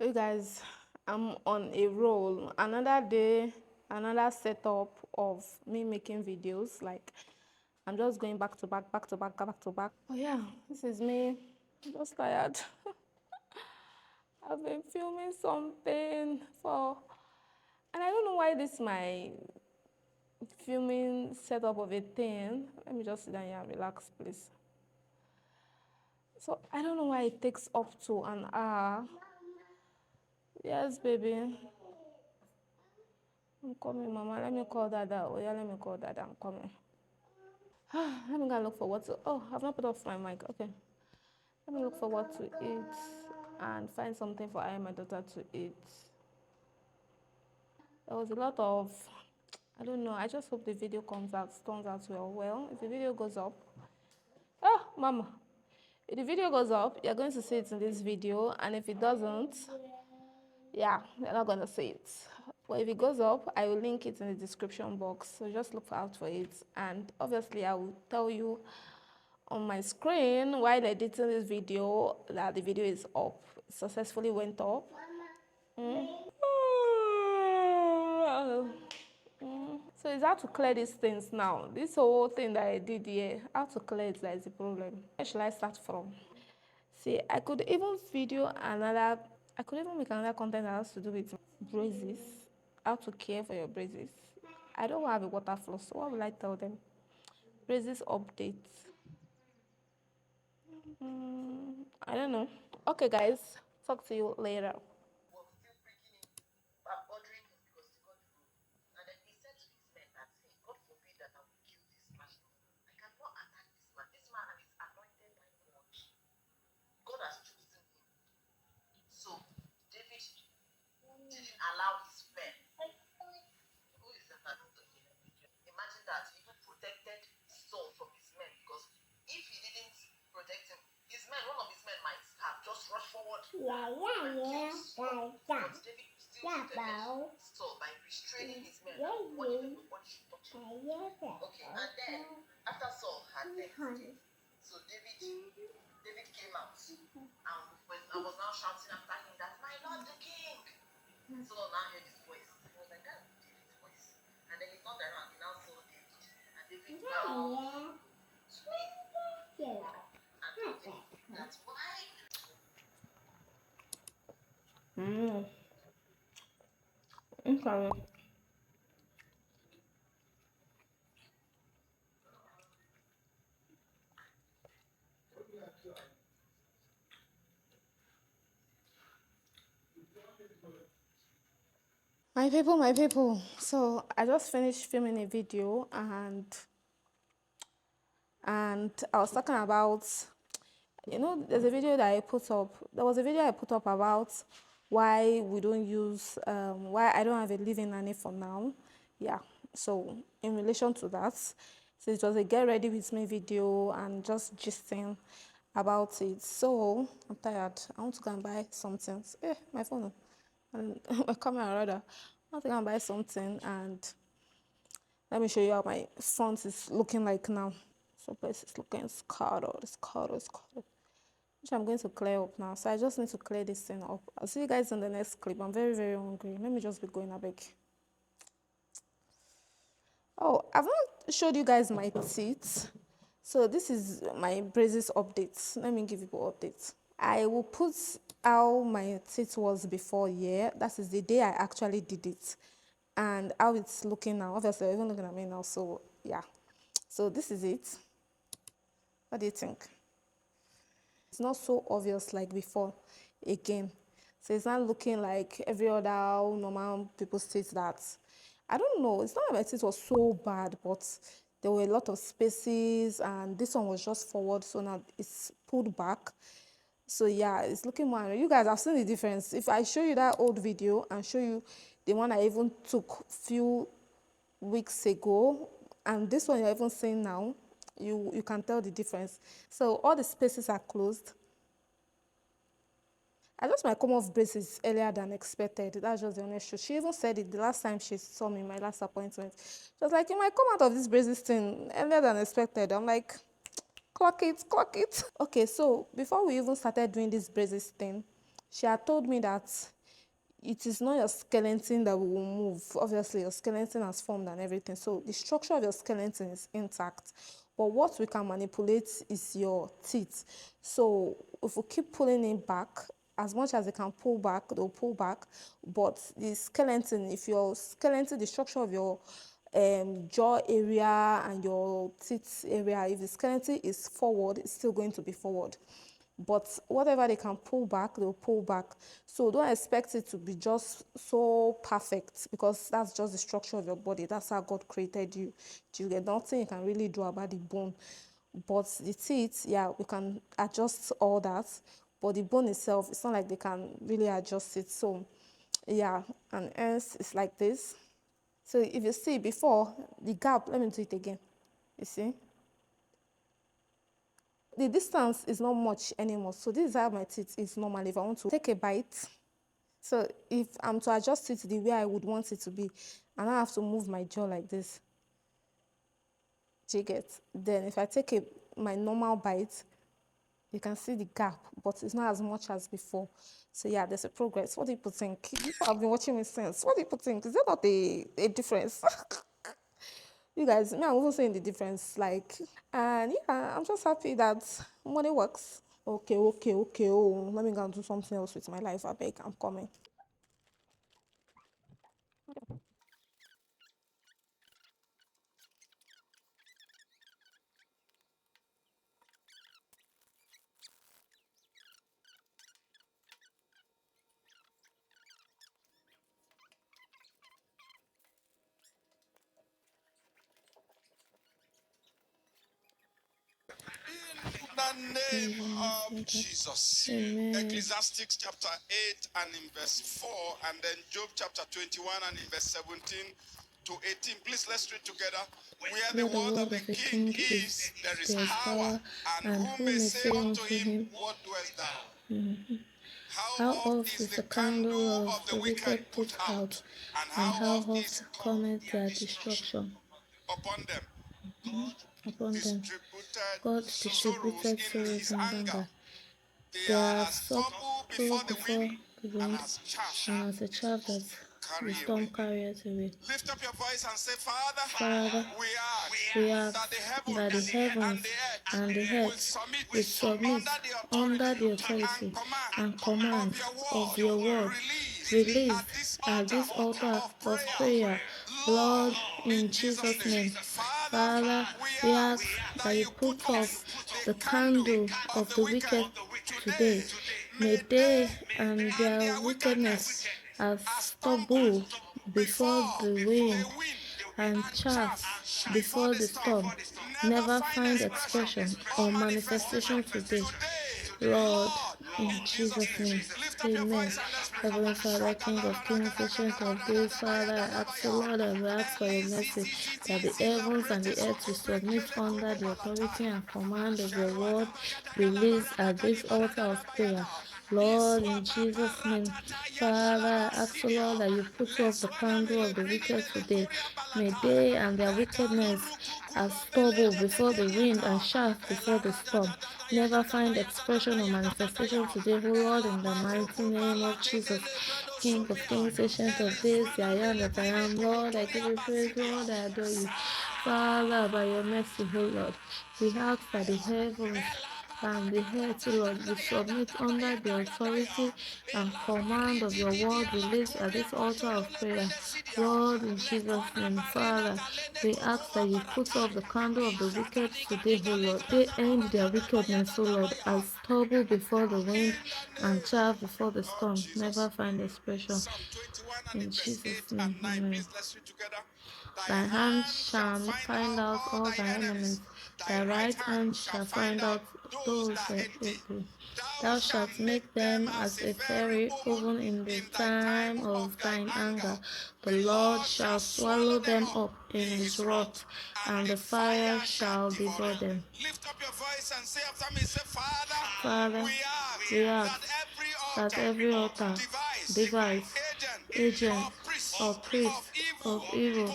You guys, I'm on a roll. Another day, another setup of me making videos. Like, I'm just going back to back, back to back, back to back. Oh yeah, this is me. I'm just tired. I've been filming something for, and I don't know why this my filming setup of a thing. Let me just sit down here and relax, please. So I don't know why it takes up to an hour. Yes, baby. I'm coming, Mama. Let me call Dada. Oh, yeah, let me call Dada. I'm coming. Let me go and look for what to. Oh, I've not put off my mic. Okay. Let me look for what to eat and find something for I and my daughter to eat. There was a lot of. I don't know. I just hope the video turns out well. Well, if the video goes up. Oh, Mama. If the video goes up, you're going to see it in this video. And if it doesn't, yeah, you're not going to see it. But if it goes up, I will link it in the description box. So just look out for it. And obviously, I will tell you on my screen while editing this video that the video is up. It successfully went up. Mm. So it's how to clear these things now. This whole thing that I did here, how to clear it, that is the problem. Where should I start from? See, I could even make another content that has to do with braces, how to care for your braces. I don't have a water flow, so what will I tell them? Braces updates. I don't know. Okay, guys, talk to you later. Yeah, yeah, yeah, yeah, yeah. Yeah, Bo. Mm. Okay. My people. So I just finished filming a video and I was talking about, there's a video that I put up. There was a video I put up about why we don't use, why I don't have a living nanny for now. Yeah. So in relation to that, so it was a get ready with me video and just gisting about it. So I'm tired. I want to go and buy something. My phone. And my camera rather. I want to go and buy something and let me show you how my front is looking like now. So place is looking scattered. Which I'm going to clear up now. So I just need to clear this thing up. I'll see you guys in the next clip. I'm very, very hungry. Let me just be going a bit. Oh, I've not showed you guys my teeth. So this is my braces updates. Let me give you an update. I will put how my teeth was before, yeah. That is the day I actually did it. And how it's looking now. Obviously, you're even looking at me now. So, yeah. So this is it. What do you think? It's not so obvious like before again. So it's not looking like every other normal people's teeth that, I don't know, it's not that my teeth was so bad, but there were a lot of spaces and this one was just forward, so now it's pulled back. So yeah, it's looking more. You guys have seen the difference. If I show you that old video and show you the one I even took few weeks ago and this one you're even seeing now, you can tell the difference. So all the spaces are closed. I just might come off braces earlier than expected. That's just the honest truth. She even said it the last time she saw me in my last appointment. She was like, you might come out of this braces thing earlier than expected. I'm like, clock it, clock it. Okay, so before we even started doing this braces thing, She had told me that it is not your skeleton that will move. Obviously, your skeleton has formed and everything. So the structure of your skeleton is intact. But what we can manipulate is your teeth. So if we keep pulling it back, as much as they can pull back, they'll pull back. But the skeleton, if your skeleton, the structure of your jaw area and your teeth area, if the skeleton is forward, it's still going to be forward. But whatever they can pull back, they'll pull back. So don't expect it to be just so perfect, because that's just the structure of your body. That's how God created you. You get nothing you can really do about the bone. But the teeth, yeah, we can adjust all that. But the bone itself, it's not like they can really adjust it. So yeah, and else it's like this. So if you see before the gap, let me do it again. You see? The distance is not much anymore. So this is how my teeth is normally if I want to take a bite. So if I'm to adjust it the way I would want it to be, and I have to move my jaw like this. Do you get? Then if I take my normal bite, you can see the gap, but it's not as much as before. So yeah, there's a progress. What do people think? People have been watching me since. What do people think? Is there not a difference? You guys, me, I'm even saying the difference. Like, and yeah, I'm just happy that money works. Okay, okay, okay. Oh, let me go and do something else with my life. I beg, I'm coming. In the name of Jesus. Amen. Ecclesiastes chapter 8 and in verse 4, and then Job chapter 21 and in verse 17 to 18. Please let's read together. Where the word of the king is, there is power, and who may say unto him, what doest thou? How oft is the candle of the wicked put out, and how oft is cometh their destruction upon them? God distributed sorrows in anger. They are stubble before the wind, and as a chaff that the storm carrieth away. Lift up your voice and say, Father, we ask that the heavens and the earth will submit under the authority and command of your word released at this altar of prayer. Lord, in Jesus' name. Father, we ask that you put off the candle of the wicked today. May they and their wickedness as stubble before the wind and chaff before the storm never find expression or manifestation today. Lord, in Jesus' name. Amen. Heavenly Father, King of Kings, Ancient of Days, Father, I ask the Lord, I will ask for your mercy, that the heavens and the earth will submit under the authority and command of your word released at this altar of prayer. Lord, in Jesus' name, Father, I ask the Lord that you put off the candle of the wicked today. May they and their wickedness as stubble before the wind and chaff before the storm never find expression or manifestation today, O Lord, in the mighty name of Jesus. King of Kings, Ancient of Days, the I am that I am, Lord, I give you praise, Lord, I adore you. Father, by your mercy, O Lord, we ask that the heavens and the earth, Lord, we submit under the authority and command of your word released at this altar of prayer. Lord, in Jesus' name, Father, we ask that you put off the candle of the wicked today, O Lord. They end their wickedness, O Lord, as stubble before the wind and chaff before the storm. Never find expression. In Jesus' name, amen. Thy hand shall find out all thy enemies. Thy right hand shall find out those that hate thee. Thou shalt make them as a fairy, even in the time of thine anger. The Lord shall swallow them up in his wrath, and the fire shall devour them. Lift up your voice and say after me, say, Father, we ask that every altar, device, agent, or priest of evil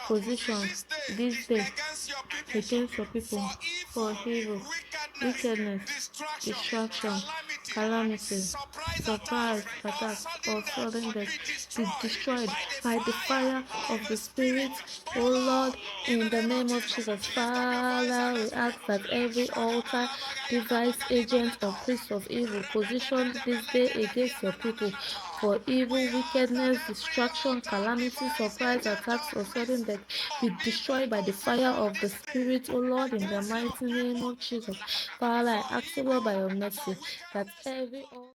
position this day against your people for evil, wickedness, distraction, calamity, surprise attacks, or sudden death be destroyed by the fire of the Spirit, O Lord, in the name of Jesus. Father, we ask that every altar, device, agent, or priest of evil positioned this day against your people for evil, wickedness, distraction, calamity, surprise attacks, or sudden death be destroyed by the fire of the Spirit, O Lord, in the mighty name of Jesus. Father, I ask, O Lord, by your mercy, that every